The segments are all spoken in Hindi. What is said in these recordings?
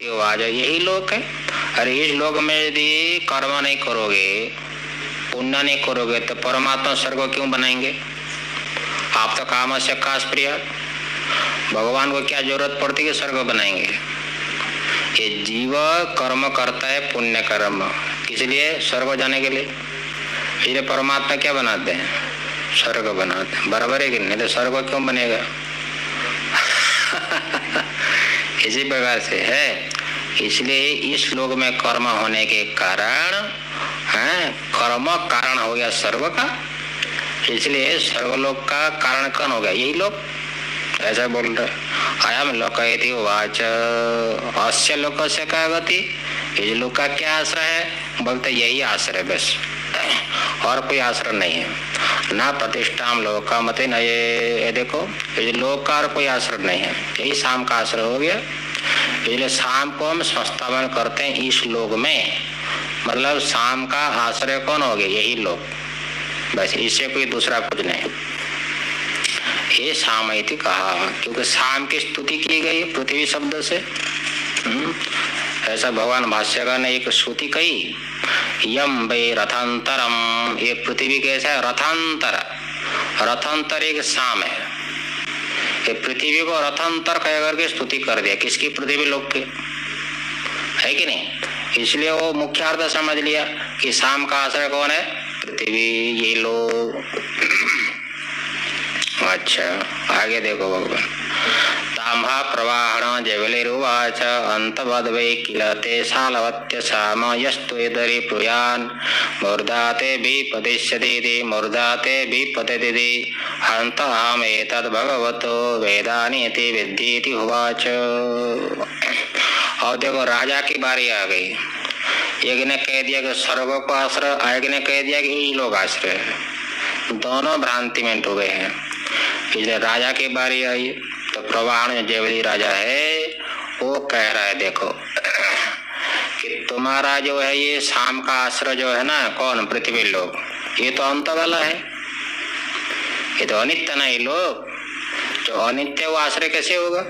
आ जाए, यही लोक है। अरे इस लोक में यदि कर्म नहीं करोगे, पुण्य नहीं करोगे तो परमात्मा स्वर्ग क्यों बनाएंगे? आप तो काम से काश प्रिय, भगवान को क्या जरूरत पड़ती है स्वर्ग बनाएंगे? ये जीव कर्म करता है, पुण्य कर्म, इसलिए स्वर्ग जाने के लिए। इसलिए परमात्मा क्या बनाते हैं? स्वर्ग बनाते हैं। बराबर है कि नहीं? तो स्वर्ग क्यों बनेगा? इसी प्रकार से है। इसलिए इस लोक में कर्म होने के कारण है, कर्म कारण हो गया स्वर्ग का, इसलिए स्वर्गलोक का कारण कौन हो गया? यही लोक। ऐसा बोल रहे अयम लोक इति उवाच अस्य लोकस्य का गति, इस लोक का क्या आश्रय है? बोलते यही आश्रय बस, और कोई आश्रय नहीं है। ना प्रतिष्ठाम लोका मते न, ये देखो इस लोक का और कोई आश्रय नहीं है, यही शाम का आश्रय हो गया। इसलिए शाम को हम संस्थापन करते हैं इस लोक में, मतलब शाम का आश्रय कौन हो गया? यही लोक, बस, इससे कोई दूसरा कुछ नहीं। ये शाम इति कहा, क्योंकि शाम की स्तुति की गई पृथ्वी शब्द से। ऐसा भगवान भाष्यकार ने एक स्तुति कही, यम वै रथांतरम, ये पृथ्वी कैसा है? रथांतर, रथांतर एक शाम है। ये पृथ्वी को रथांतर कह करके स्तुति कर दिया, किसकी? पृथ्वी लोक की, है कि नहीं? इसलिए वो मुख्य अर्थ समझ लिया कि शाम का आश्रय कौन है? पृथ्वी, ये लोग। अच्छा, आगे देखो भगवान, ताम्हा प्रवाहण जवलिरुवाच अंतवद वै किल ते शालवत्य साम यस्त्वेदरि प्रुयान् मूर्धाते विपदिष्यति मूर्धाते विपतिति हन्त अहम् एतद् भगवतो वेदानीति विद्धीति उवाच। और देखो राजा की बारी आ गई। एक ने कह दिया कि स्वर्ग को आश्रय, एक ने कह दिया कि यही लोग आश्रय है। दोनों भ्रांति में डूबे हैं। इसलिए राजा की बारी आई तो प्रवाहण में जयवली राजा है, वो कह रहा है देखो कि तुम्हारा जो है ये शाम का आश्रय जो है ना, कौन? पृथ्वी लोग, ये तो अंत वाला है, ये तो अनित्य नहीं लोग। जो अनित्य वो आश्रय कैसे होगा?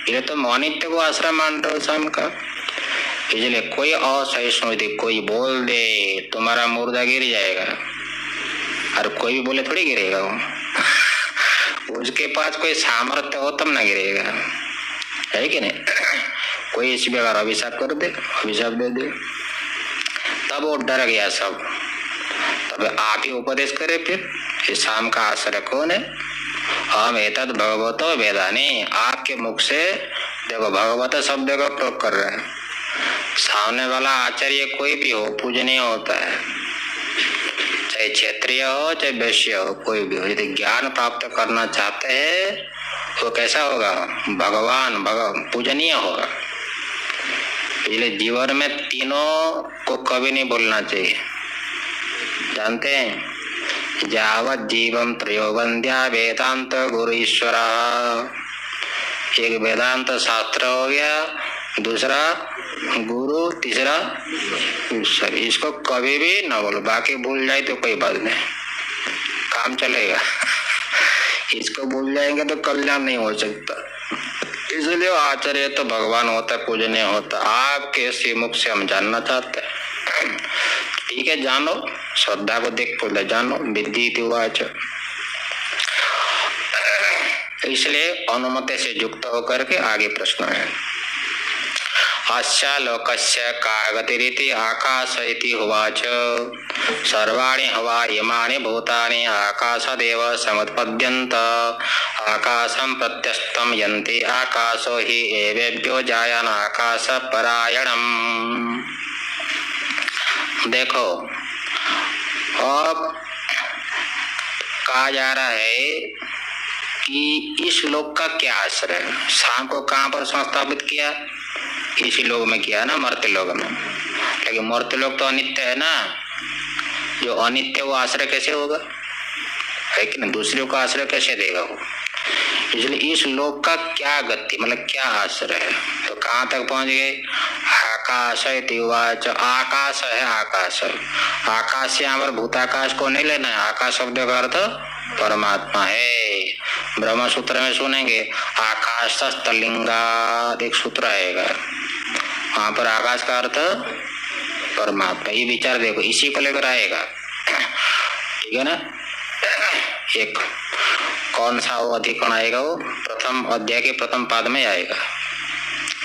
ये तुम अनित्य को आश्रय मान रहे हो शाम का। इसलिए कोई असहिष्णु यदि कोई बोल दे तुम्हारा मुर्दा गिर जाएगा, और कोई भी बोले थोड़ी गिरेगा वो। उसके पास कोई सामर्थ्य हो तब ना गिरेगा, है कि नहीं? कोई इसी प्रकार अभिशाप कर दे, अभिशाप दे दे, तब वो डर गया सब। तब आप ही उपदेश करे फिर इस शाम का आश्रय कौन है? हम एतद भगवतो वेदानी, आपके मुख से देखो भगवत शब्द का प्रयोग कर रहे हैं। सामने वाला आचार्य कोई भी हो, पूजनीय होता है, चाहे क्षेत्रीय हो चाहे वैश्य हो, कोई भी हो। यदि ज्ञान प्राप्त करना चाहते हैं वो कैसा होगा? भगवान पूजनीय होगा। इसलिए जीवन में तीनों को कभी नहीं बोलना चाहिए, जानते हैं? जावत जीवम त्रयो वंद्या वेदांत गुरु ईश्वर। एक वेदांत शास्त्र हो गया, दूसरा गुरु, तीसरा ईश्वर। इसको कभी भी ना बोलो, बाकी भूल जाए तो कोई बात नहीं, काम चलेगा। इसको भूल जाएंगे तो कल्याण नहीं हो सकता। इसलिए आचार्य तो भगवान होता है, पूजनीय होता। आपके श्रीमुख से हम जानना चाहते हैं, ठीक है? जानो, श्रद्धा को देख बोले जानो, विद्धि उवाच। इसलिए अनुमति से युक्त होकर के आगे प्रश्न है। अस्या लोकस्य का गतिरिति आकाश इति उवाच सर्वाणि हवा इमानि भूतानि आकाशदेव समुत्पद्यन्त आकाशं प्रत्यस्तं यन्ति आकाशो हि एवेभ्यो जायन् आकाश परायणम्। देखो अब कहा जा रहा है कि इस लोक का क्या आश्रय है? शाम को कहाँ पर संस्थापित किया? इसी लोक में किया ना, मर्त्य लोक में। लेकिन मर्त्य लोक तो अनित्य है ना, जो अनित्य वो आश्रय कैसे होगा? है कि नहीं? दूसरे को आश्रय कैसे देगा वो? इसलिए इस लोक का क्या गति, मतलब क्या आश्रय है? तो कहाँ तक पहुंच गए? आकाश इति उवाच। आकाश है, आकाश। आकाश से यहाँ पर भूताकाश को नहीं लेना है। आकाश शब्द का अर्थ परमात्मा है। ब्रह्म सूत्र में सुनेंगे आकाश तलिंगा, एक सूत्र आएगा। वहां पर आकाश का अर्थ परमात्मा। ये विचार देखो, इसी को लेकर आएगा, ठीक है ना। एक कौन सा वो अधिकरण आएगा, वो प्रथम अध्याय के प्रथम पाद में आएगा,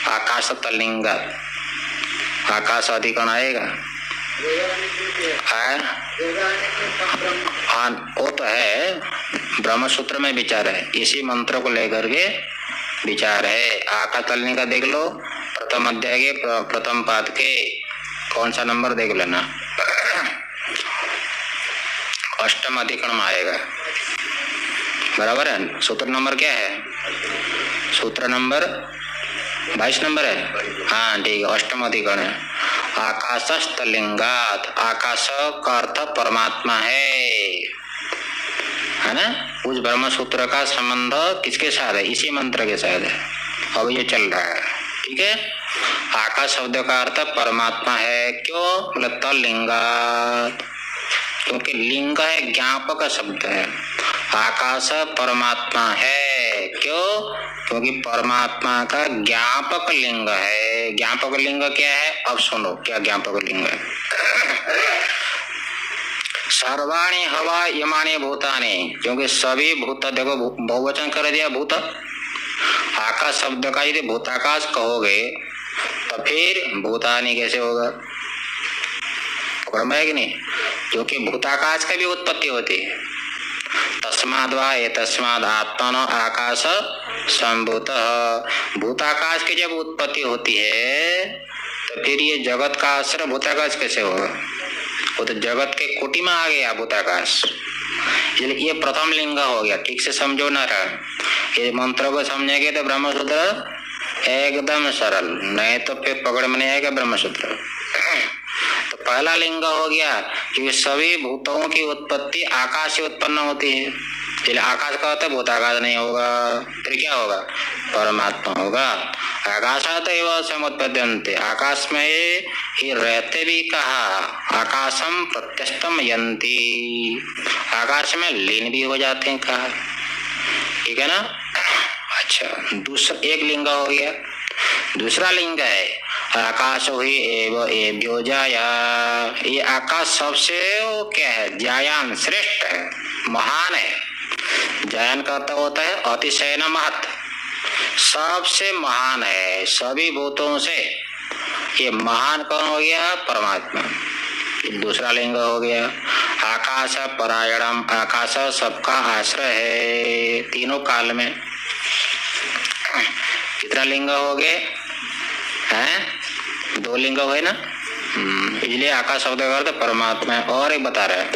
आकाश तल्लिंग, आकाश अधिकरण आएगा। हाँ वो तो है, ब्रह्म सूत्र में विचार है, इसी मंत्र को लेकर के विचार है। आकाश तल्लिंग का देख लो, प्रथम अध्याय के प्रथम पाद के कौन सा नंबर देख लेना, अष्टम अधिकरण में आएगा, बराबर है। सूत्र नंबर क्या है, सूत्र नंबर 22 नंबर है, हाँ ठीक है, अष्टम अधिकरण है। आकाशस्तलिंगात, आकाश का अर्थ परमात्मा है ना। उस ब्रह्म सूत्र का संबंध किसके साथ है, इसी मंत्र के साथ है। अब ये चल रहा है, ठीक है। आकाश शब्द का अर्थ परमात्मा है, क्यों बोले तलिंगात, क्योंकि लिंग है, ज्ञापक शब्द है। आकाश परमात्मा है, क्यों, क्योंकि परमात्मा का ज्ञापक लिंग है। ज्ञापक लिंग क्या है, अब सुनो क्या ज्ञापक लिंग है। सर्वाणि हवा यमानि भूतानि, क्योंकि सभी भूत, देखो बहुवचन कर दिया भूत। आकाश शब्द का यदि भूताकाश कहोगे तो फिर भूतानि कैसे होगा, पकड़ में है कि नहीं, क्योंकि भूताकाश का भी उत्पत्ति होती है। तस्माद् वा एतस्माद् आत्मनो आकाश संभूत, भूताकाश की जब उत्पत्ति होती है तो फिर ये जगत का आश्रय भूताकाश कैसे होगा, वो तो जगत के कोटि में आ गया भूताकाश। ये प्रथम लिंग हो गया, ठीक से समझो ना रहा। ये मंत्र को समझेंगे तो ब्रह्मसूत्र एकदम सरल, नहीं तो फिर पकड़ में नहीं आएगा ब्रह्मसूत्र। तो पहला लिंग हो गया कि सभी भूतों की उत्पत्ति आकाश से उत्पन्न होती है, इसलिए आकाश का होता है, भूताकाश नहीं होगा, फिर क्या होगा, परमात्मा होगा। आकाशात एव समुत्पद्यन्ते, आकाश में ये रहते भी कहा, आकाशम प्रत्यस्तम यन्ति, आकाश में लीन भी हो जाते हैं कहा, ठीक है ना। अच्छा, दूसरा एक लिंग हो गया। दूसरा लिंग है आकाश ही एव एभ्यो जाया, ये आकाश सबसे वो क्या है, जायान श्रेष्ठ है, महान है। जायन का अर्थ होता है अतिशय न महत, सबसे महान है सभी भूतों से। ये महान कौन हो गया, परमात्मा। दूसरा लिंग हो गया आकाश परायणम, आकाश सबका आश्रय है तीनों काल में। कितना लिंग हो गए हैं, दो लिंग हुए ना, इसलिए आकाश शब्द का अर्थ परमात्मा है। और एक बता रहे हैं,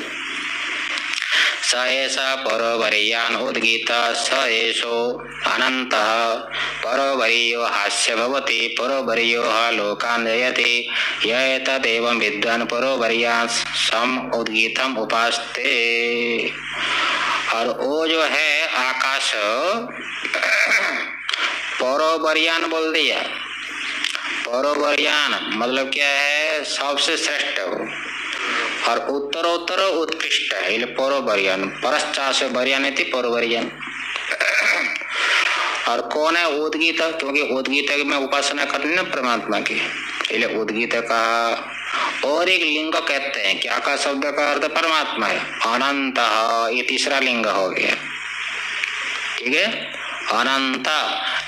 स एषा परोवरीयान उद्गीत, स एषो अनन्तः परोवरीयो हास्य भवति, परोवरीयो लोकान् जयति, य एतदेवं विद्वान् परोवरीयान् सम उद्गीतम उपास्ते। और वो जो है आकाश परोवरीयान बोल दिया, परोवरीयान मतलब क्या है, सबसे श्रेष्ठ हो और उत्तरोत्तर उत्कृष्ट है, इसलिए परोवरीयान, परश्चा से वरीयान थी परोवरीयान। और कौन है उद्गीत, क्योंकि उद्गीत में उपासना करनी ना परमात्मा की, इसलिए उद्गीत का। और एक लिंग कहते हैं कि आकाश शब्द का अर्थ परमात्मा है, अनंत, ये तीसरा लिंग हो गया, ठीक है। अनंत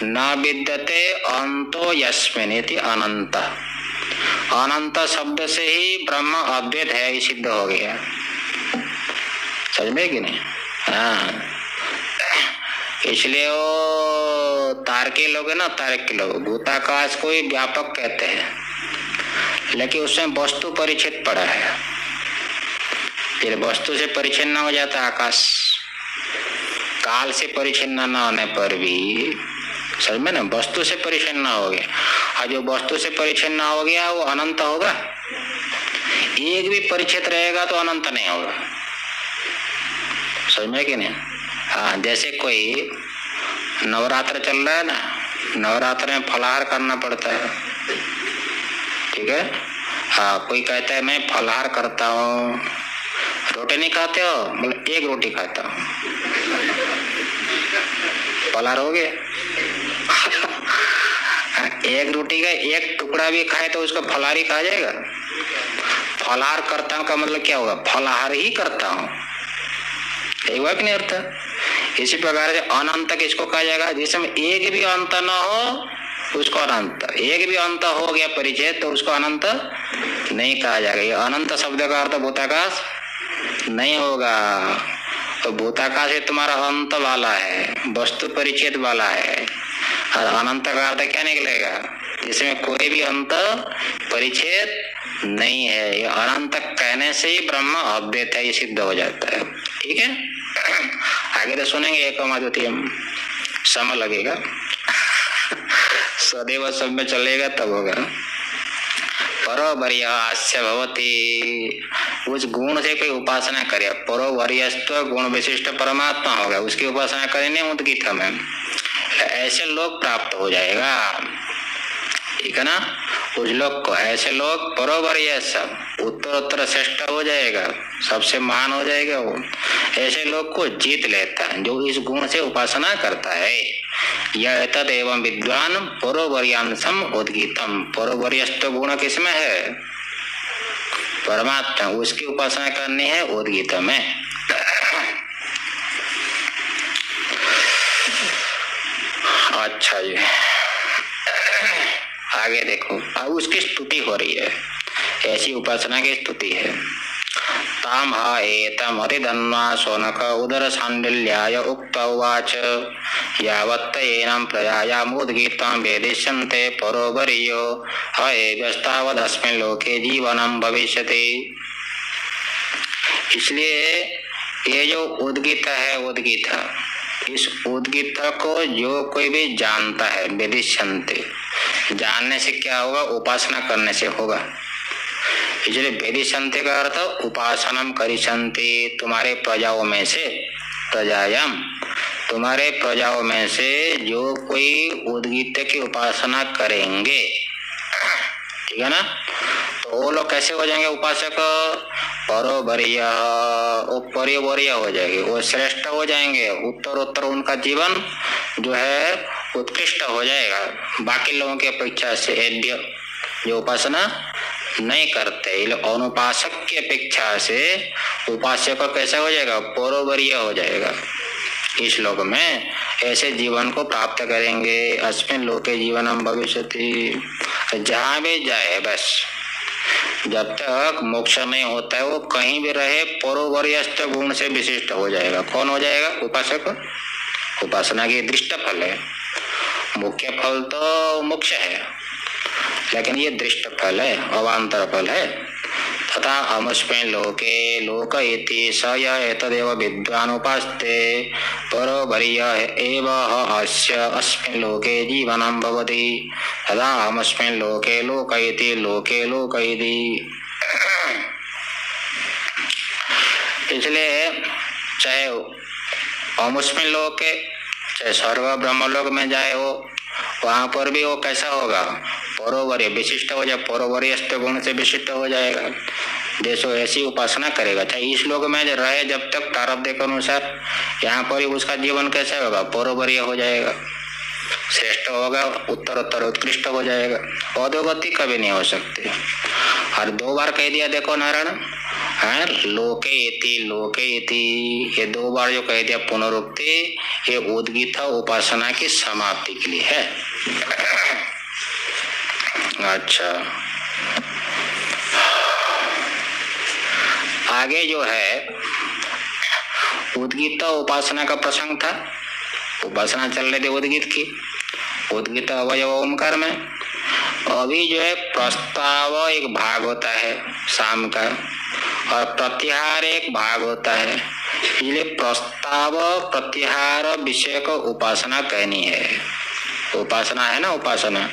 न विद्यते अंतो यस्मिन् इति अनंत, अनंत शब्द से ही ब्रह्म अद्वैत है, ये सिद्ध हो गया, समझ में कि नहीं। हाँ, इसलिए वो तार्किक लोग है ना, तार्किक लोग भूताकाश को ही व्यापक कहते हैं, लेकिन उसमें वस्तु परिच्छेद पड़ा है, फिर वस्तु से परिच्छिन्न हो जाता आकाश, काल से परिच्छिन्न न होने पर भी, समझ में ना, वस्तु से परिच्छिन्न हो गया। और जो वस्तु से परिच्छिन्न हो गया वो अनंत होगा, एक भी परिच्छेद रहेगा तो अनंत नहीं होगा, समझ में कि नहीं। हाँ, जैसे कोई नवरात्र चल रहा है ना, नवरात्र में फलाहार करना पड़ता है, ठीक है। हाँ, कोई कहता है मैं फलाहार करता हूँ, रोटी नहीं खाते हो, बोले एक रोटी खाता हूँ, फलाहार हो गया। एक रोटी का एक टुकड़ा भी खाए तो उसको फलाहारी कहा जाएगा? फलाहार करता हूं का मतलब क्या होगा? फलाहार ही करता हूं, एक बार नहीं अर्थ। इसी प्रकार से अनंत किसको कहा जाएगा? जिसमें एक भी अंत न हो उसको अनंत। एक भी अंत हो गया परिचय तो उसको अनंत नहीं कहा जाएगा। ये अनंत शब्द का अर्थ भूताकाश नहीं होगा। तो भूताकाश तुम्हारा अंत वाला है, वस्तु परिच्छेद वाला है, और अनंत का अर्थ क्या निकलेगा? जिसमें कोई भी अंत परिच्छेद नहीं है। ये अनंत कहने से ही ब्रह्म अद्वैत है, ये सिद्ध हो जाता है। ठीक है, आगे तो सुनेंगे एकम अद्वितीयम, समय लगेगा सदैव सब में चलेगा तब होगा। परोवर्यस्य भवति, उस गुण से कोई उपासना करे, परोवर्यस्व गुण विशिष्ट परमात्मा होगा, उसकी उपासना करेंगे उद्गीत में, ऐसे लोग प्राप्त हो जाएगा। ठीक है ना, कुछ लोग को ऐसे लोग परोवर्य सब उत्तरोत्तर श्रेष्ठ हो जाएगा, सबसे महान हो जाएगा वो। ऐसे लोग को जीत लेता है जो इस गुण से उपासना करता है। यह तदेव विद्वान परोवर्यांशम उद्गीतम, परोवर्यस्त गुण किसमें है? परमात्मा, उसकी उपासना करनी है उद्गीत में। अच्छा जी, आगे देखो, अब उसकी स्तुति हो रही है, ऐसी उपासना की स्तुति है। ताम एतम अतिधन्वा शौनक उदर सांडिल्याय उक्त उवाच यावत् एनं प्रयायामुद्गीतं वेदिष्यन्ते परोवर्यो अयस्तावदस्मिन् लोके जीवनं भविष्यति। इसलिए ये जो उद्गीत है, उद्गीत, इस उद्गीत को जो कोई भी जानता है, वेदिष्यन्ते, जानने से क्या होगा? उपासना करने से होगा। इसलिए वेदिष्यन्ते का अर्थ उपासनम करिष्यन्ति, तुम्हारे प्रजाओं में से, प्रजायाम, तुम्हारे प्रजाओं में से जो कोई उद्गीत की उपासना करेंगे, ठीक है ना, तो वो लोग कैसे हो जाएंगे? उपासक परोवर्य, परिवर्य हो जाएंगे, वो श्रेष्ठ हो जाएंगे, उत्तरोत्तर उनका जीवन जो है उत्कृष्ट हो जाएगा बाकी लोगों की अपेक्षा से। एद्य जो उपासना नहीं करते, अनुपासक की अपेक्षा से उपासक कैसा हो जाएगा? परोवर्य हो जाएगा। इस लोक में ऐसे जीवन को प्राप्त करेंगे। अस्मिन् लोके जीवनम भविष्यति, जहां भी जाए बस, जब तक मोक्ष नहीं होता है वो कहीं भी रहे परोवर्यस्त गुण से विशिष्ट हो जाएगा। कौन हो जाएगा? उपासक। उपासना की दृष्ट फल है, मुख्य फल तो मोक्ष है, लेकिन ये दृष्ट फल है, अवांतर फल है। तथा अमुष्मिन् लोके लोक इति स य एतदेव विद्वान् उपास्ते परोवर्य एव अस्य अस्मिन् लोके जीवनं भवति। तथा अमुष्मिन् लोके लोक इति लोके लोक इति। इसलिए चाहे अमुष्मिन् लोके, चाहे स्वर्ग ब्रह्मलोक में जाए हो, वहां पर भी वो कैसा होगा? परोवर्य, विशिष्ट हो जाए, परोवर्यस्त गुण से विशिष्ट हो जाएगा। जैसो ऐसी उपासना करेगा, चाहे इस लोक में रहे जब तक प्रारब्ध के अनुसार, यहाँ पर ही उसका जीवन कैसा होगा? परोवर्य हो जाएगा, श्रेष्ठ होगा, उत्तरोत्तर उत्कृष्ट हो जाएगा। अधोगति कभी नहीं हो सकती। और 2 बार कह दिया देखो नारायण, है लोके इति लोके इति, ये 2 बार जो कह दिया पुनरुक्ति, ये उद्गीत उपासना की समाप्ति के लिए है। अच्छा, आगे जो है उद्गीत उपासना का प्रसंग था, उपासना चल रही थी उद्गीत की, उद्गीत अवयव ओमकार में। अभी जो है प्रस्ताव एक भाग होता है शाम का, और प्रत्याहार एक भाग होता है। इसलिए प्रस्ताव प्रत्याहार विषय को उपासना कहनी है। उपासना है ना, उपासना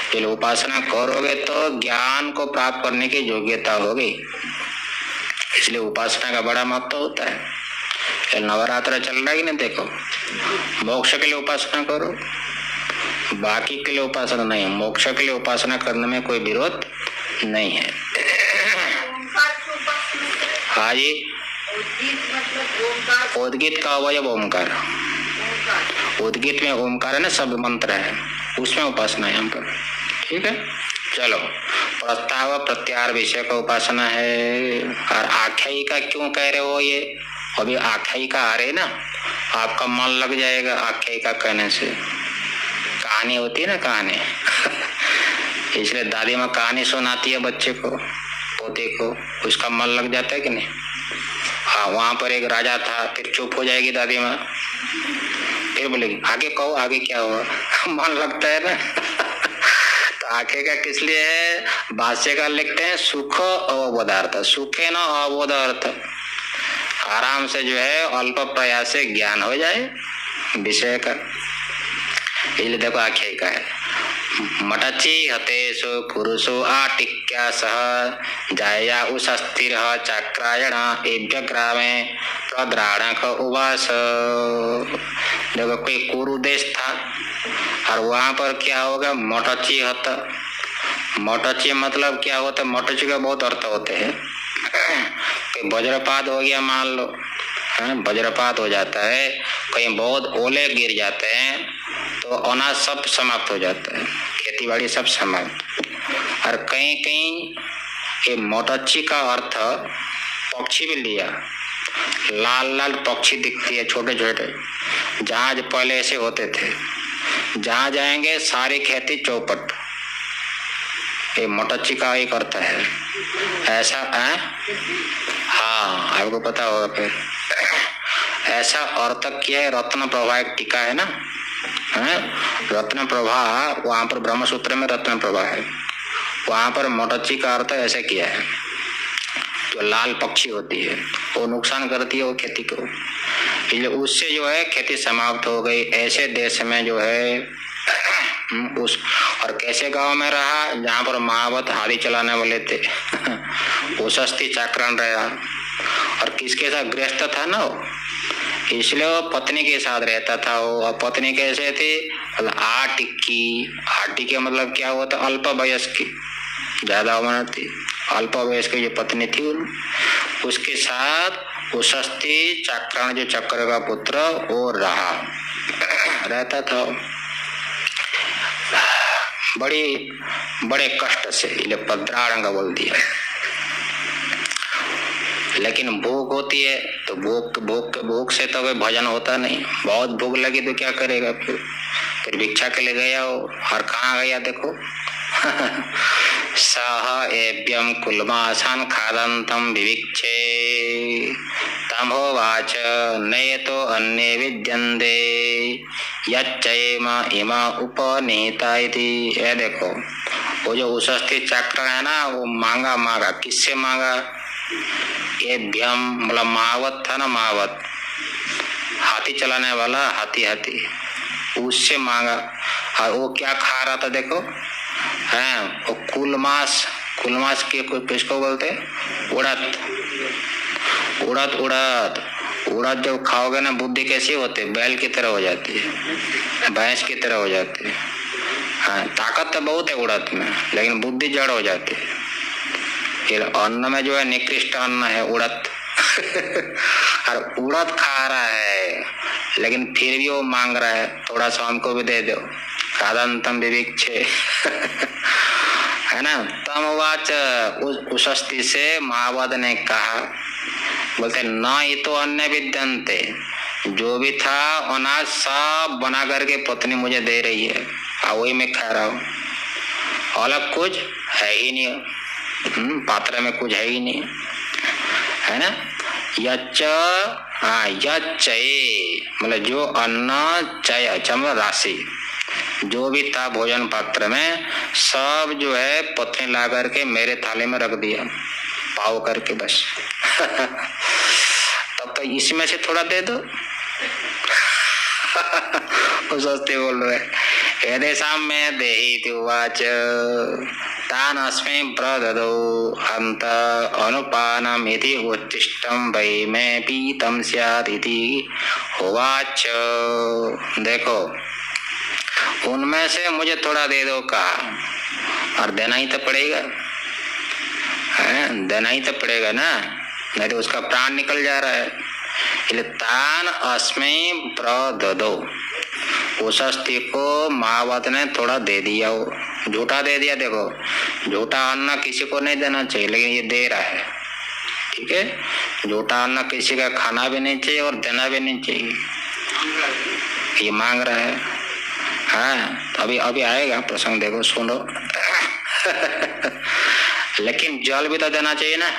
इसलिए उपासना करोगे तो ज्ञान को प्राप्त करने की योग्यता होगी। इसलिए उपासना का बड़ा महत्व होता है। नवरात्र चल रहा है कि नहीं, देखो, मोक्ष के लिए उपासना करो, बाकी के लिए उपासना नहीं। मोक्ष के लिए उपासना करने में कोई विरोध नहीं है। हाँ जी, उद्गीत का अवयव ओमकार। उद्गीत में ओमकार है ना, शब्द मंत्र है। उसमें उपासना है यहाँ पर। ठीक है, चलो। प्रस्ताव प्रत्याहार विषय का उपासना है। और आख्यायिका क्यों कह रहे हो? ये अभी आख्यायिका आ रही ना, आपका मन लग जाएगा आख्यायिका कहने से। कहानी होती है ना, कहानी इसलिए दादी माँ कहानी सुनाती है बच्चे को, पोते को, उसका मन लग जाता है कि नहीं। हाँ, वहां पर एक राजा था, फिर चुप हो जाएगी दादी माँ, फिर बोलेगी आगे कहो, आगे क्या हुआ मन लगता है ना तो आगे का किस लिए है? भाष्यकार लिखते हैं सुख अवबोधार्थ, सुखे न अवबोधार्थ, आराम से जो है अल्प प्रयास से ज्ञान हो जाए विषय का। इसलिए देखो आख्यायिका है। मटची हतेषु पुरुषो आटिक्या सह जाया उस्थिर चक्रायण एभ्य ग्रामे प्रद्राणक उवास। देखो कोई कुरु देश था और वहां पर क्या होगा? मटची हत। मटची मतलब क्या होता है? मटची का बहुत अर्थ होते हैं। वज्रपात हो गया मान लो, वज्रपात हो जाता है, कहीं बहुत ओले गिर जाते हैं तो अनाज सब समाप्त हो जाता है, खेती बाड़ी सब समाप्त। और कहीं कहीं ये मोटच्ची का अर्थ पक्षी भी लिया, लाल लाल पक्षी दिखती है छोटे छोटे, जहाज पहले ऐसे होते थे, जहां जाएंगे सारी खेती चौपट, ये मोटच्ची का एक अर्थ है ऐसा है। हाँ, आपको पता होगा। फिर ऐसा अर्थ किया है रत्न प्रभा, एक टीका है ना, है रत्न प्रभा, वहां पर ब्रह्म सूत्र में रत्न प्रभा है, वहां पर मोटच्ची का अर्थ ऐसे किया है। जो लाल पक्षी होती है वो नुकसान करती है वो खेती को, इसलिए उससे जो है खेती समाप्त हो गई। ऐसे देश में जो है उस, और कैसे गांव में रहा जहां पर महावत हाथी चलाने वाले थे वो सस्ती चाकरण रहा। और किसके साथ? गृहस्थ था ना वो, इसलिए वो पत्नी के साथ रहता था वो। और पत्नी कैसे थी? आटिक्की। आटिक्की मतलब क्या होता? अल्प वयस्क, ज्यादा उम्र थी, अल्प वयस्क जो पत्नी थी उसके साथ उस्ती चाकरण जो चक्र का पुत्र वो रहता था बड़े कष्ट से, इसलिए पद्राणक बोल दिया। लेकिन भूख होती है तो भूख से तो कोई भजन होता नहीं। बहुत भूख लगी तो क्या करेगा? फिर भिक्षा के लिए गया हो, और कहाँ गया देखो सह एभ्यम कुलमासन खादंतम विविक्षे तमोवाच नयतो अन्ये विद्यन्ते यच्चैम इमा उपनीता इति। ये देखो वो जो उस्ती चक्र है ना, वो मांगा किससे मांगा? एभ्यम मतलब महावत था ना, महावत हाथी चलाने वाला, हाथी उससे मांगा। और वो क्या खा रहा था देखो, है वो कुलमास के किसको बोलते? उड़द जब खाओगे ना बुद्धि कैसी होती है? बैल की तरह हो जाती है, भैंस की तरह हो जाती है। हाँ, ताकत तो बहुत है उड़द में, लेकिन बुद्धि जड़ हो जाती है। फिर अन्न में जो है निकृष्ट अन्न है उड़द और उड़द खा रहा है, लेकिन फिर भी वो मांग रहा है थोड़ा सा हमको भी दे दो। खादंतम विविक्षे है ना। तमवाच उस्ती से महावत ने कहा, बोलते न ये तो अन्य विद्यन्ते, जो भी था अनाज सब बना करके पत्नी मुझे दे रही है और वही मैं खा रहा हूँ, अलग कुछ है ही नहीं, पात्र में कुछ है ही नहीं, है ना। यच्च मतलब जो अन्न चय मतलब राशि जो भी था भोजन पात्र में, सब जो है पत्नी ला करके मेरे थाली में रख दिया पाव करके बस तब तो इसमें से थोड़ा दे दो वो सोचते बोल रहे यदि साम्य देहि उवाच तान अस्मै प्रददौ हंत अनुपानम इति उच्छिष्टम वै मैं पीतम स्यात् इति उवाच। देखो उनमें से मुझे थोड़ा दे दो कहा, और देना ही तो पड़ेगा, है देना ही तो पड़ेगा ना, नहीं तो उसका प्राण निकल जा रहा है। तान अस्मै प्रददौ, उस अस्थि को महावत ने थोड़ा दे दिया, वो झूठा दे दिया। देखो झूठा अन्न किसी को नहीं देना चाहिए, लेकिन ये दे रहा है, ठीक है। झूठा अन्न किसी का खाना भी नहीं चाहिए और देना भी नहीं चाहिए, ये मांग रहा है। हाँ तो अभी आएगा प्रसंग, देखो सुनो। लेकिन जल भी तो देना चाहिए ना,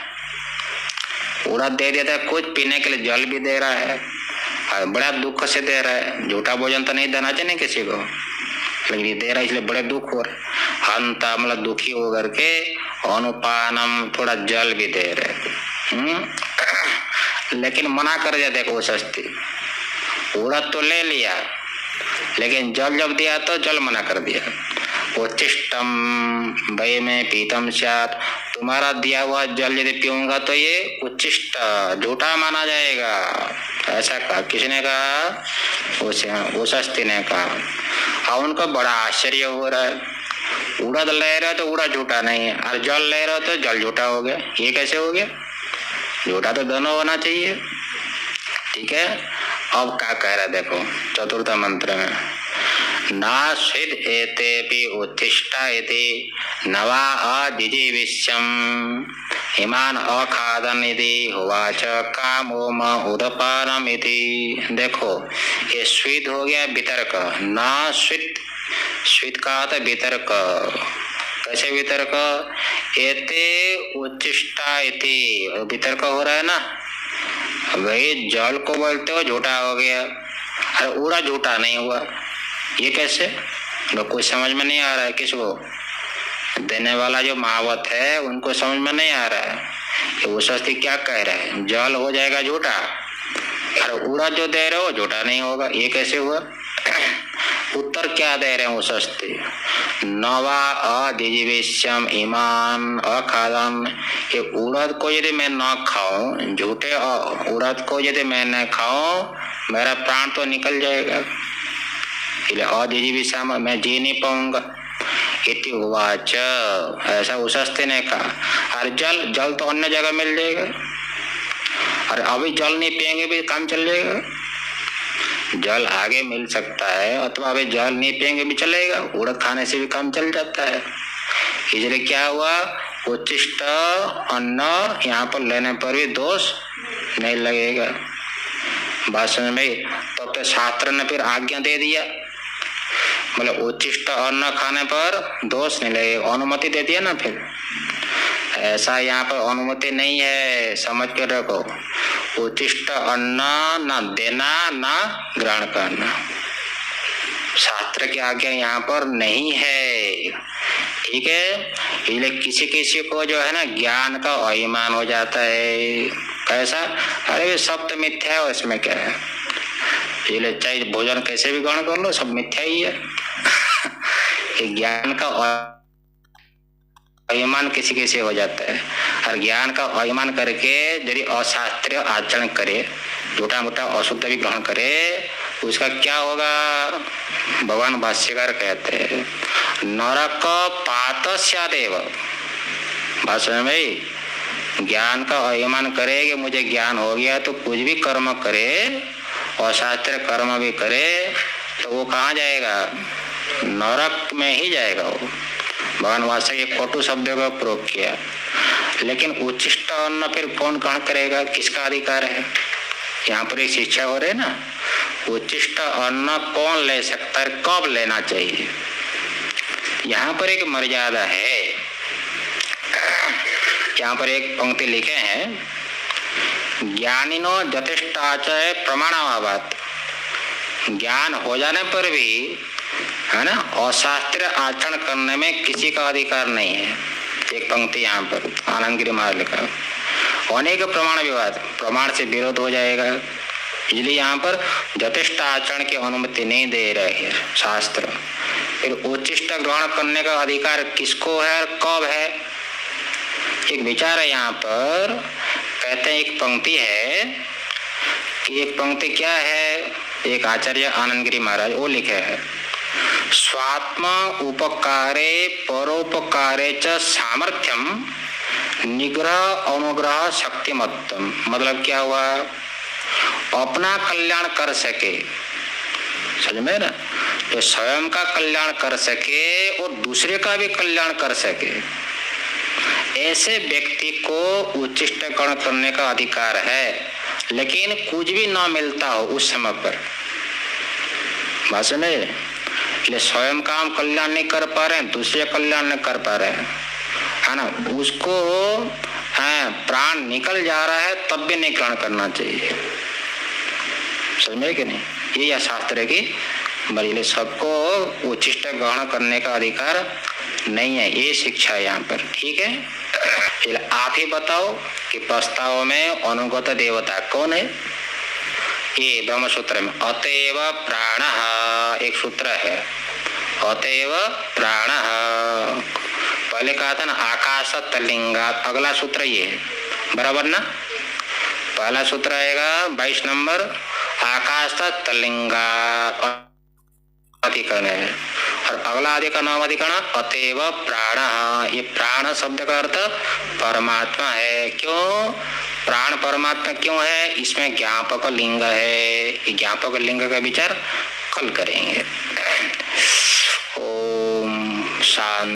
उड़द दे देता है, कुछ पीने के लिए जल भी दे रहा है, बड़ा दुख से दे रहा है। झूठा भोजन तो नहीं देना चाहिए किसी को, लेकिन ये दे रहा है, इसलिए बड़े दुख हो रहे। हंता मतलब दुखी हो करके अनुपानम थोड़ा जल भी दे रहे। लेकिन मना कर दिया। देखो सस्ती उड़द तो ले लिया, लेकिन जल जब दिया तो जल मना कर दिया। उच्चिष्टम भय में पीतम स्यात्, तुम्हारा दिया हुआ जल यदि पीऊंगा तो ये उच्चिष्ट झूठा माना जाएगा, ऐसा कहा। किसने कहा? उस हस्ती ने कहा। और उनको बड़ा आश्चर्य हो रहा है, उड़द ले रहे हो तो उड़द झूठा नहीं है, और जल ले रहे हो तो जल झूठा हो गया। ये कैसे हो गया? झूठा तो दोनों होना चाहिए, ठीक है। अब क्या कह रहा है देखो चतुर्थ मंत्र में, ना स्विद एतेपि उत्तिष्ठा इति नवा अजिजीविष्यम् इमान अखादन इति होवाच कामोम उदपानम इति। देखो ये स्विद हो गया वितर्क, ना स्विद, स्विद का था वितर्क। कैसे वितर्क? एते उच्चिष्टा इति, वितर्क हो रहा है ना, वही जल को बोलते हो झूठा हो गया, अरे उड़ा झूठा नहीं हुआ, ये कैसे? लोग कुछ समझ में नहीं आ रहा है। किसको? देने वाला जो महावत है उनको समझ में नहीं आ रहा है कि वो सस्ती क्या कह रहा है, जल हो जाएगा झूठा, अरे उड़ा जो दे रहे हो झूठा नहीं होगा, ये कैसे हुआ? उत्तर क्या दे रहे हैं वो सस्ती, नवा अजिजीविष्यम ईमान अखादन, ये उड़द को यदि मैं न खाऊं, झूठे उड़द को यदि मैं न खाऊं, मेरा प्राण तो निकल जाएगा, अजिजीविष्यम मैं जी नहीं पाऊंगा। इति उवाच, ऐसा उस हस्ती ने कहा। अरे जल तो अन्य जगह मिल जाएगा, अरे अभी जल नहीं पिएंगे भी काम चल जाएगा। जल आगे मिल सकता है, अथवा अभी जल नहीं पिएंगे भी चलेगा, उड़द खाने से भी काम चल जाता है। इसलिए क्या हुआ, उच्चिष्ट अन्न यहाँ पर लेने पर भी दोष नहीं लगेगा। बात समझ में? तो शास्त्र ने फिर आज्ञा दे दिया, मतलब उच्चिष्ट अन्न खाने पर दोष नहीं लगेगा, अनुमति दे दिया ना। फिर ऐसा यहाँ पर अनुमति नहीं है, समझ के रखो। उच्चिष्ट अन्न न देना न ग्रहण करना, शास्त्र की आज्ञा यहाँ पर नहीं है, ठीक है। इसलिए किसी किसी को जो है ना ज्ञान का अभिमान हो जाता है। कैसा? अरे सब तो मिथ्या है, इसमें क्या है, इसलिए चाहे भोजन कैसे भी ग्रहण कर लो सब मिथ्या ही है। ज्ञान का अभिमान किसी किसी हो जाता है, और ज्ञान का अभिमान करके यदि अशास्त्रीय आचरण करे, झूठा मूठा अशुद्ध भी ग्रहण करे, उसका क्या होगा? भगवान भाष्यकार कहते हैं नरक पातस्यादेव। बात समझ में? ज्ञान का अभिमान करे कि मुझे ज्ञान हो गया, तो कुछ भी कर्म करे, अशास्त्रीय कर्म भी करे, तो वो कहाँ जाएगा? नरक में ही जाएगा वो। भगवान वास्तव ये कटु शब्द का प्रयोग किया। लेकिन उच्चिष्ट अन्न फिर कौन ग्रहण करेगा, किसका अधिकार है? यहाँ पर एक शिक्षा हो रही है ना, उच्चिष्ट अन्न कौन ले सकता है, कब लेना चाहिए, यहाँ पर एक मर्यादा है। यहाँ पर एक पंक्ति लिखे हैं, ज्ञानिनो यथेष्टाचय प्रमाणाभावात्, ज्ञान हो जाने पर भी है ना अशास्त्रीय आचरण करने में किसी का अधिकार नहीं है। एक पंक्ति यहाँ पर आनंद गिरी महाराज लिखा, अनेक प्रमाण विवाद, प्रमाण से विरोध हो जाएगा, इसलिए यहाँ पर यथेष्ट आचरण की अनुमति नहीं दे रहे हैं शास्त्र। फिर उच्चिष्ट ग्रहण करने का अधिकार किसको है और कब है, एक विचार है यहाँ पर। कहते हैं एक पंक्ति है कि एक पंक्ति क्या है, एक आचार्य आनंद गिरी महाराज वो लिखे है, स्वात्म उपकारे परोपकारे च सामर्थ्यम निग्रह अनुग्रह शक्तिमत्तम। मतलब क्या हुआ, अपना कल्याण कर सके समझ में ना, जो स्वयं का कल्याण कर सके और दूसरे का भी कल्याण कर सके, ऐसे व्यक्ति को उच्चिष्ट कर्म करने का अधिकार है। लेकिन कुछ भी ना मिलता हो उस समय पर, बात सुने, इसलिए स्वयं का हम कल्याण नहीं कर पा रहे हैं, दूसरे कल्याण नहीं कर पा रहे हैं, है ना, उसको प्राण निकल जा रहा है तब भी नहीं ग्रहण करना चाहिए। समझ में कि नहीं, ये यह शास्त्र है कि बड़े सबको उच्चिष्ट ग्रहण करने का अधिकार नहीं है, ये शिक्षा है यहाँ पर। ठीक है, आप ही बताओ कि प्रस्ताव में अनुगत देवता कौन है। ये ब्रह्म सूत्र में अतएव प्राणः एक सूत्र है, अतएव प्राणः। पहले कहा था ना आकाश तलिंगात, अगला सूत्र ये है, बराबर ना। पहला सूत्र आएगा 22 नंबर, आकाश तलिंगात अधिकरण है, और अगला अधिकरण नाम अधिकरण अतएव प्राणः। ये प्राण शब्द का अर्थ परमात्मा है। क्यों प्राण परमात्मा क्यों है, इसमें ज्ञापक लिंग है, ज्ञापक लिंग का विचार कल करेंगे। ओम शांति।